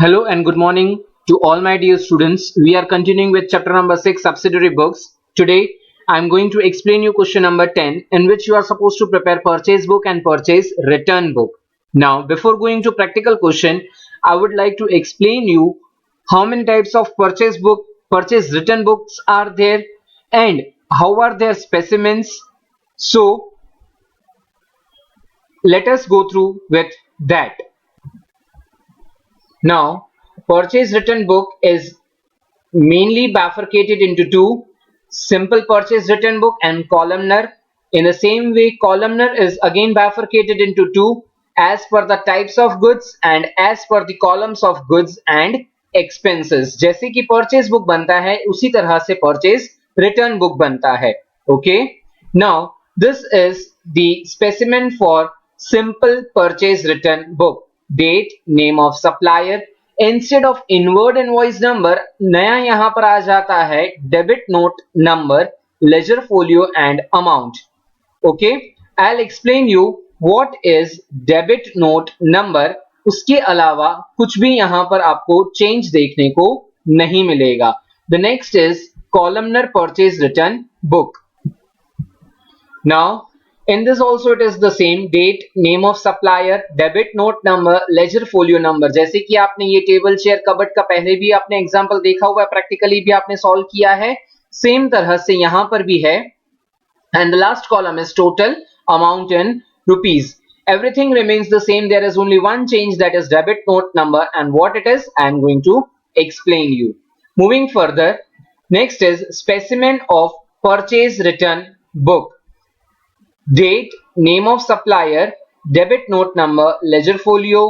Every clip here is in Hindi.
Hello and good morning to all my dear students. We are continuing with chapter number 6 subsidiary books. Today I am going to explain you question number 10 in which you are supposed to prepare purchase book and purchase return book. Now before going to practical question, I would like to explain you how many types of purchase return books are there and how are their specimens. So let us go through with that. Now, purchase return book is mainly bifurcated into two: simple purchase return book and columnar. In the same way, columnar is again bifurcated into two as per the types of goods and as per the columns of goods and expenses. जैसे कि purchase book बनता है उसी तरह से purchase return book बनता है. Okay. Now, this is the specimen for simple purchase return book. Date, name of supplier. Instead of inward invoice number नया यहां पर आ जाता है debit note number, ledger folio and amount. Okay, I will explain you what is debit note number. उसके अलावा कुछ भी यहां पर आपको चेंज देखने को नहीं मिलेगा. The next is columnar purchase return book. Now in this also it is the same: date, name of supplier, debit note number, ledger folio number. जैसे कि आपने ये टेबल चेयर कबर्ड का पहले भी आपने एग्जांपल देखा हुआ है, प्रैक्टिकली भी आपने सॉल्व किया है, सेम तरह से यहां पर भी है. And the last column is total amount in rupees. Everything remains the same. There is only one change, that is debit note number, and what it is I am going to explain you. Moving further, next is specimen of purchase return book. Date, name of supplier, debit note number, ledger folio,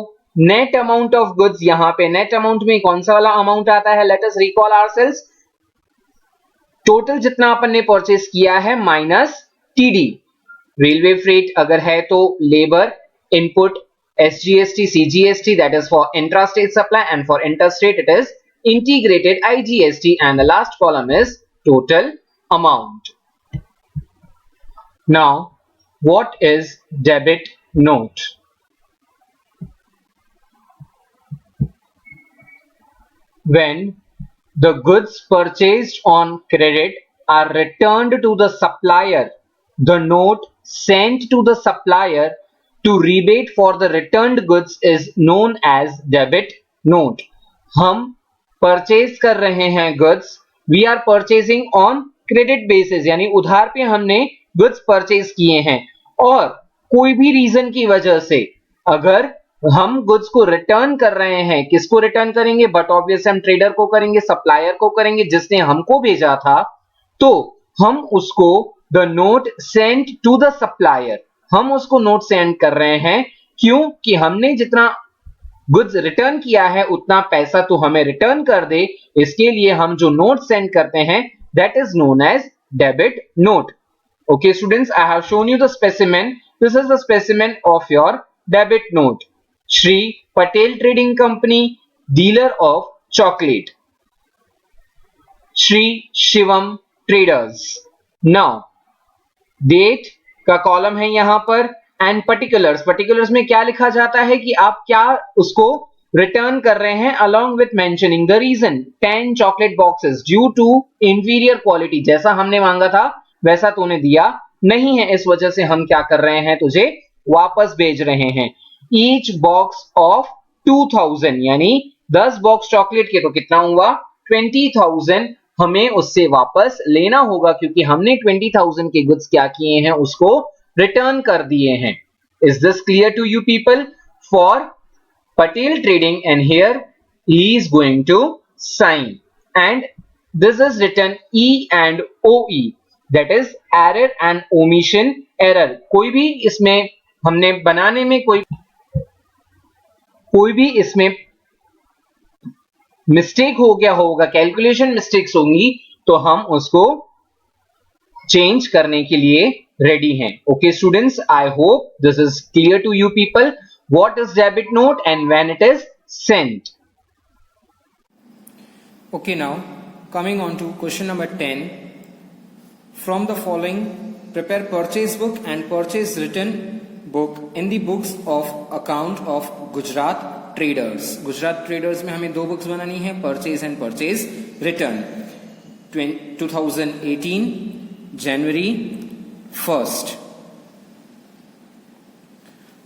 net amount of goods. यहां पे net amount में कौन सा वाला अमाउंट आता है? Let us recall ourselves. Total जितना अपन ने परचेज किया है माइनस टीडी. रेलवे फ्रेट अगर है तो labour, input, SGST, CGST, that is for intra-state supply, and for interstate it is integrated IGST, and the last column is total amount. Now, what is debit note? When the goods purchased on credit are returned to the supplier, the note sent to the supplier to rebate for the returned goods is known as debit note. हम परचेज कर रहे हैं goods, we are purchasing on credit basis, यानी उधार पे हमने गुड्स परचेज किए हैं, और कोई भी रीजन की वजह से अगर हम गुड्स को रिटर्न कर रहे हैं, किसको रिटर्न करेंगे? बट ऑब्वियसली हम ट्रेडर को करेंगे, सप्लायर को करेंगे जिसने हमको भेजा था. तो हम उसको the note sent to the supplier, हम उसको नोट सेंड कर रहे हैं. क्यों? कि हमने जितना गुड्स रिटर्न किया है उतना पैसा तो हमें रिटर्न कर दे. इसके लिए हम जो नोट सेंड करते हैं that is known as debit note. Okay students, I have shown you the specimen. This is the specimen of your debit note. Shri Patel Trading Company, dealer of chocolate. Shri Shivam Traders. Now, date का कॉलम है यहां पर, and particulars. Particulars में क्या लिखा जाता है कि आप क्या उसको रिटर्न कर रहे हैं, along with mentioning the reason. 10 chocolate boxes due to inferior quality. जैसा हमने मांगा था वैसा तूने दिया नहीं है, इस वजह से हम क्या कर रहे हैं, तुझे वापस भेज रहे हैं. ईच बॉक्स ऑफ 2000, यानी 10 बॉक्स चॉकलेट के तो कितना हुआ? 20,000 हमें उससे वापस लेना होगा, क्योंकि हमने 20,000 के गुड्स क्या किए हैं, उसको रिटर्न कर दिए हैं. Is this clear to you people? For Patel trading, and here he is going to sign, and this is written E and OE. That is error and omission error. कोई भी इसमें हमने बनाने में कोई भी इसमें मिस्टेक हो गया होगा, कैलकुलेशन मिस्टेक्स होंगी, तो हम उसको चेंज करने के लिए रेडी हैं. Okay students, I hope this is clear to you people. What is debit note and when it is sent. Okay, now coming on to question number 10. From the following, prepare purchase book and purchase return book in the books of account of Gujarat, traders. Gujarat traders में हमें 2 बुक्स बनानी है, purchase and purchase return. 2018 January 1st।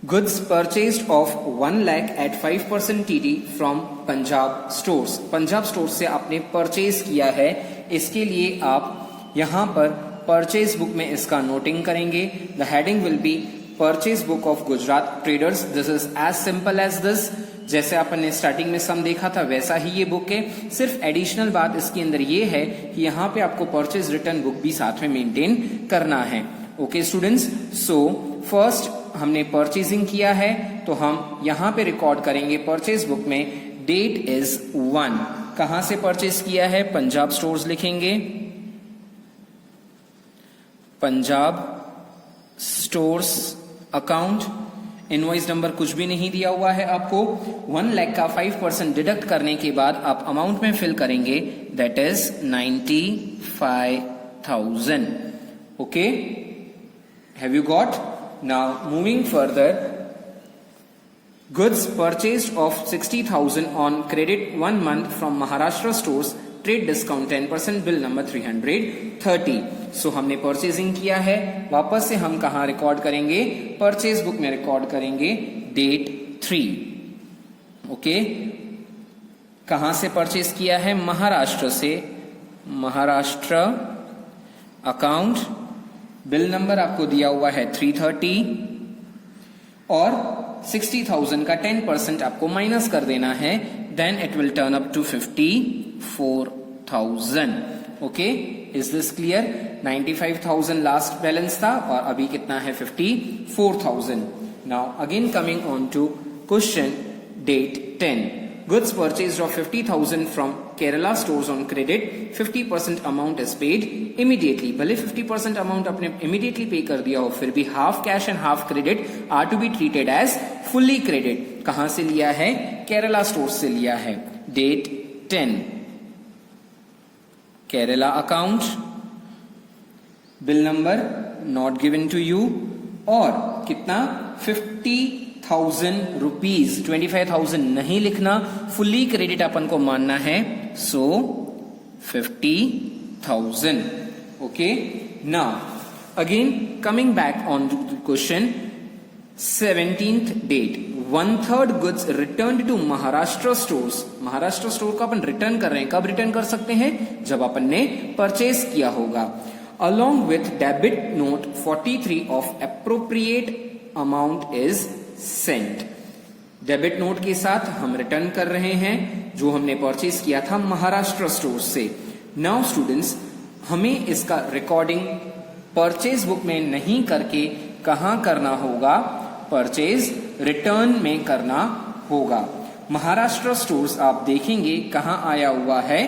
Goods purchased of 1 lakh at 5% TD from Punjab stores. Punjab stores से आपने परचेज किया है, इसके लिए आप यहां पर परचेज बुक में इसका नोटिंग करेंगे। The heading will be purchase book of Gujarat traders. This is as simple as this. जैसे आपने स्टार्टिंग में सम देखा था वैसा ही ये बुक है। सिर्फ एडिशनल बात इसके अंदर ये है कि यहाँ पे आपको परचेज रिटर्न बुक भी साथ में मेंटेन करना है। ओके स्टूडेंट्स, सो फर्स्ट हमने परचेजिंग किया है तो हम यहां पे रिकॉर्ड करेंगे परचेज बुक में डेट इज 1। कहां से परचेज किया है? पंजाब स्टोर्स लिखेंगे, Punjab stores account. Invoice number कुछ भी नहीं दिया हुआ है आपको। 1 लाख का 5% डिडक्ट करने के बाद आप अमाउंट में फिल करेंगे, that is 95,000। Okay, have you got? Now moving further, goods purchased of 60,000 on credit 1 month from Maharashtra stores, trade discount 10%, bill number 330। So हमने परचेजिंग किया है, वापस से हम कहाँ रिकॉर्ड करेंगे? परचेज बुक में रिकॉर्ड करेंगे डेट 3। ओके, कहां से परचेज किया है? महाराष्ट्र से। महाराष्ट्र अकाउंट, बिल नंबर आपको दिया हुआ है 330 और 60,000 का 10% आपको माइनस कर देना है, then it will turn up to 54,000। Okay, is this clear? 95,000 last balance था और अभी कितना है? 54,000। Now again coming on to question date 10। Goods purchased of 50,000 from Kerala stores on credit, 50% amount is paid immediately। भले 50% amount आपने immediately पे कर दिया हो, फिर भी half cash and half credit are to be treated as fully credit। कहां से लिया है? केरला stores से लिया है। Date 10, Kerala account, bill number not given to you और कितना? 50,000 रुपीज। 25,000 नहीं लिखना, फुल्ली क्रेडिट अपन को मानना है, so 50,000। Okay, now again coming back on to the question 17th date, 1/3 goods return to Maharashtra stores. Maharashtra store को अपन रिटर्न कर रहे हैं, कब रिटर्न कर सकते हैं? जब अपन ने परचेज किया होगा। along with debit note 43 of appropriate amount is sent। Debit note के साथ हम रिटर्न कर रहे हैं जो हमने परचेज किया था महाराष्ट्र स्टोर से। नाउ स्टूडेंट्स, हमें इसका रिकॉर्डिंग परचेज बुक में नहीं करके कहां करना होगा? परचेज रिटर्न में करना होगा। महाराष्ट्र स्टोर्स आप देखेंगे कहां आया हुआ है?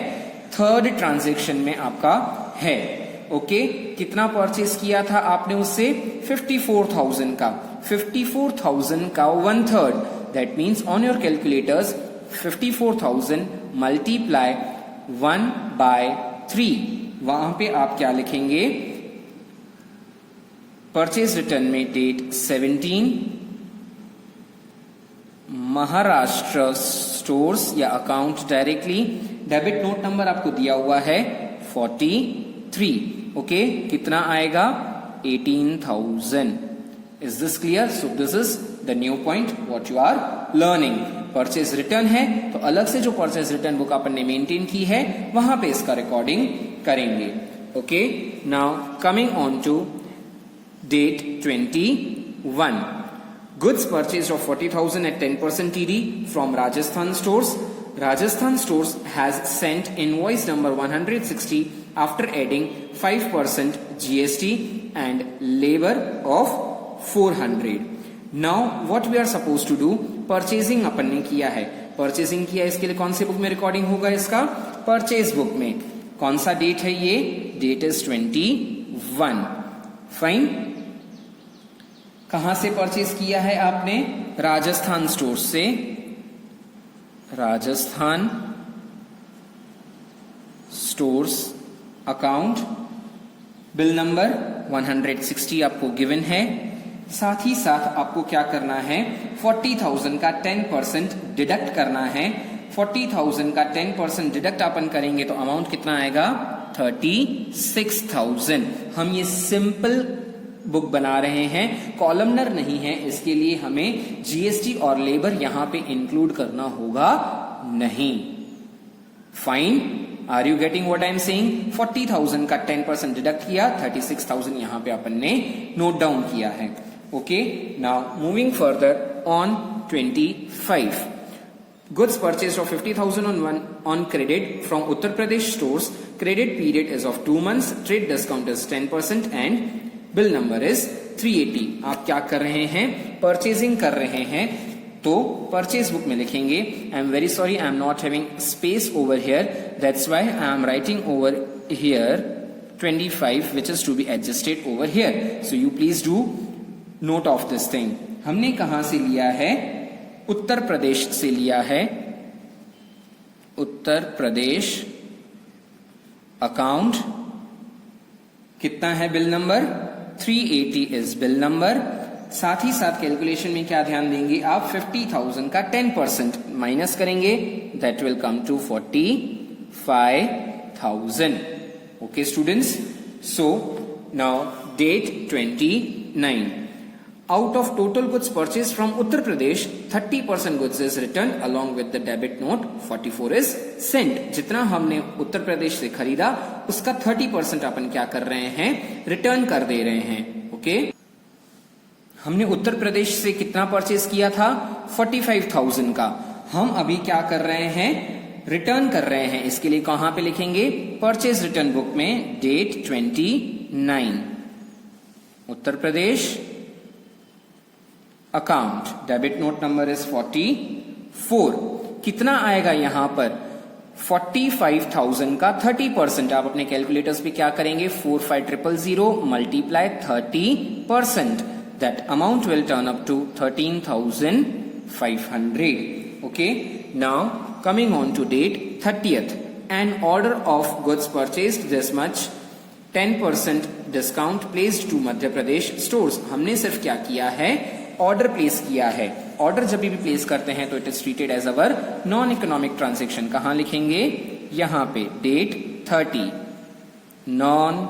3rd ट्रांजैक्शन में आपका है। ओके, कितना परचेज किया था आपने उससे? 54,000 का। 54,000 का 1/3, that means on your calculators 54,000 multiply 1/3। वहां पे आप क्या लिखेंगे? परचेज रिटर्न में डेट 17, महाराष्ट्र स्टोर्स या account directly, debit note number आपको दिया हुआ है 43। ओके, कितना आएगा? 18,000। Is this clear? So this is the new point what you are learning. Purchase return है तो अलग से जो परचेज रिटर्न बुक अपन ने मेंटेन की है वहां पे इसका रिकॉर्डिंग करेंगे। Okay, now coming on to date 21, goods purchased of 40,000 at 10% TD from Rajasthan stores. Rajasthan stores has sent invoice number 160 after adding 5% GST and labor of 400. Now what we are supposed to do? Purchasing अपन ने किया है, परचेजिंग किया, इसके लिए कौन से बुक में रिकॉर्डिंग होगा? इसका परचेज बुक में। कौन सा डेट है ये? Date is 21। फाइन, कहां से परचेज किया है आपने? राजस्थान स्टोर से। Rajasthan stores account, bill number 160 आपको गिवन है, साथ ही साथ आपको क्या करना है, 40,000 का 10% डिडक्ट करना है। 40,000 का 10% डिडक्ट अपन करेंगे तो अमाउंट कितना आएगा, 36,000। हम ये सिंपल बुक बना रहे हैं, कॉलमनर नहीं है, इसके लिए हमें जीएसटी और लेबर यहां पे इंक्लूड करना होगा नहीं। Fine, are you getting what I am saying? 40,000 का 10% डिडक्ट किया, 36,000 यहां पे अपन ने नोट डाउन किया है। Okay, now moving further on 25, goods purchased of 50,000 on credit from Uttar Pradesh stores. Credit period is of 2 months. Trade discount is 10% and bill number is 380. आप क्या कर रहे हैं, परचेजिंग कर रहे हैं, तो परचेज बुक में लिखेंगे, I am very sorry, I am not having space over here, that's why I am writing over here 25 which is to be adjusted over here. So you please do note of this thing. हमने कहां से लिया है, उत्तर प्रदेश से लिया है। उत्तर प्रदेश अकाउंट कितना है, bill number 380 is bill number. साथ ही साथ कैलकुलेशन में क्या ध्यान देंगे आप, 50,000 का 10% माइनस करेंगे, that will come to 45,000। Okay students, so now date 29, out of total goods purchased from Uttar Pradesh, 30% goods is returned along with the debit note, 44 is sent. जितना हमने उत्तर प्रदेश से खरीदा उसका 30% अपन क्या कर रहे हैं, रिटर्न कर दे रहे हैं। ओके, हमने उत्तर प्रदेश से कितना परचेज किया था, 45,000 का, हम अभी क्या कर रहे हैं, रिटर्न कर रहे हैं। इसके लिए कहां पे लिखेंगे, परचेज रिटर्न बुक में date 29, Uttar Pradesh account, debit note number is 44। कितना आएगा यहां पर, 45,000 का 30%, आप अपने कैलकुलेटर्स पे क्या करेंगे, 45,000 multiply 30%, that amount will turn up to 13,500। Okay, now coming on to date 30th, an order of goods purchased this much, 10% discount placed to Madhya Pradesh stores. हमने सिर्फ क्या किया है, ऑर्डर प्लेस किया है। ऑर्डर जब भी प्लेस करते हैं तो it is treated as our non economic transaction. कहां लिखेंगे, यहां पे date 30, non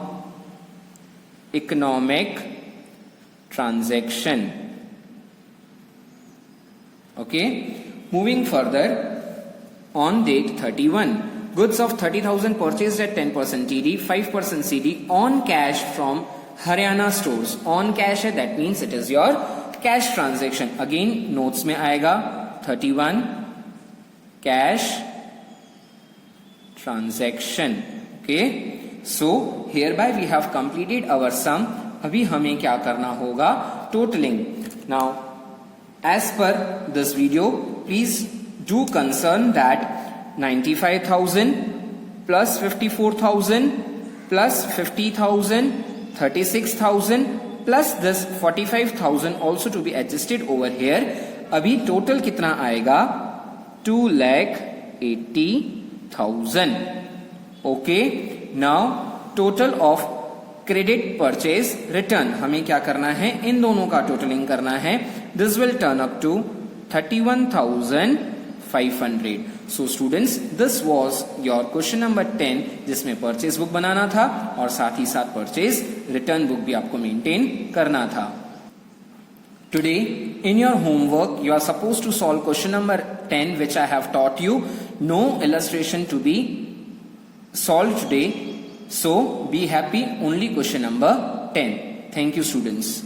economic transaction. Okay, moving further on date 31, goods of 30,000 purchased at 10% TD, 5% CD on cash from Haryana stores. On cash है, that means it is your cash transaction. Again notes में आएगा 31 cash transaction. Okay, so here by we have completed our sum. अभी हमें क्या करना होगा, totalling. Now as per this video please do concern that 95,000 plus 54,000 plus 50,000 36,000 plus this 45,000 also to be adjusted over here. अभी टोटल कितना आएगा, 2,80,000। Okay, now total of credit purchase return हमें क्या करना है, इन दोनों का टोटलिंग करना है। This will turn up to 31,500। So students, this was your question number 10, जिसमें परचेज बुक बनाना था और साथ ही साथ परचेज रिटर्न बुक भी आपको मेंटेन करना था। Today in your homework you are suppose to solve question number 10 which I have taught you. No illustration to be solve today, so be happy, only question number 10। Thank you students.